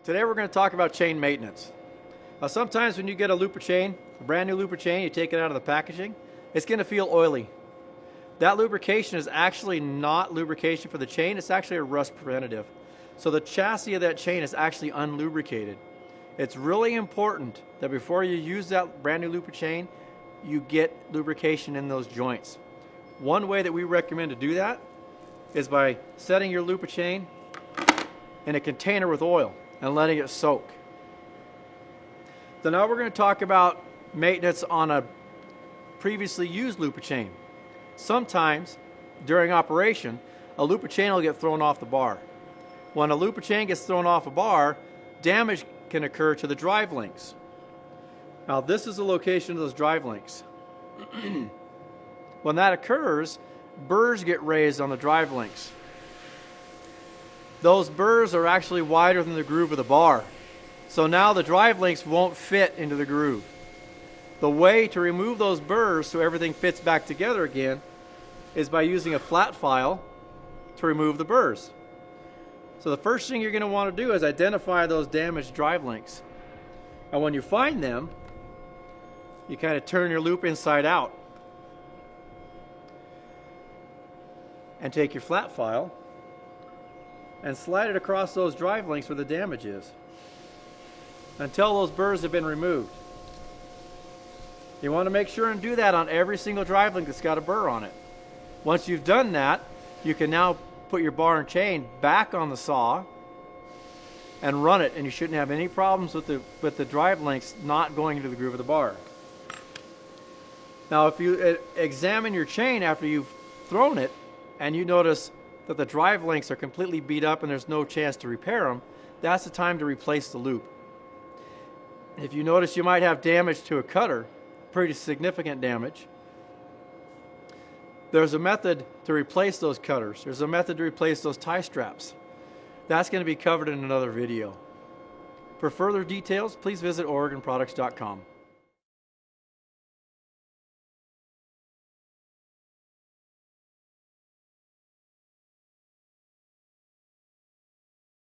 Today we're going to talk about chain maintenance. Sometimes when you get a looper chain, a brand new looper chain, you take it out of the packaging, it's going to feel oily. That lubrication is actually not lubrication for the chain, it's actually a rust preventative. So the chassis of that chain is actually unlubricated. It's really important that before you use that brand new looper chain, you get lubrication in those joints. One way that we recommend to do that is by setting your looper chain in a container with oil and letting it soak. So now we're going to talk about maintenance on a previously used looper chain. Sometimes during operation, a looper chain will get thrown off the bar. When a looper chain gets thrown off a bar, damage can occur to the drive links. Now this is the location of those drive links. When that occurs, burrs get raised on the drive links. Those burrs are actually wider than the groove of the bar. So now the drive links won't fit into the groove. The way to remove those burrs so everything fits back together again is by using a flat file to remove the burrs. So the first thing you're going to want to do is identify those damaged drive links. And when you find them, you kind of turn your loop inside out and take your flat file and slide it across those drive links where the damage is until those burrs have been removed. You want to make sure and do that on every single drive link that's got a burr on it. Once you've done that, you can now put your bar and chain back on the saw and run it, and you shouldn't have any problems with the drive links not going into the groove of the bar. Now if you examine your chain after you've thrown it and you notice that the drive links are completely beat up and there's no chance to repair them, that's the time to replace the loop. If you notice you might have damage to a cutter, pretty significant damage, there's a method to replace those cutters. There's a method to replace those tie straps. That's going to be covered in another video. For further details, please visit OregonProducts.com.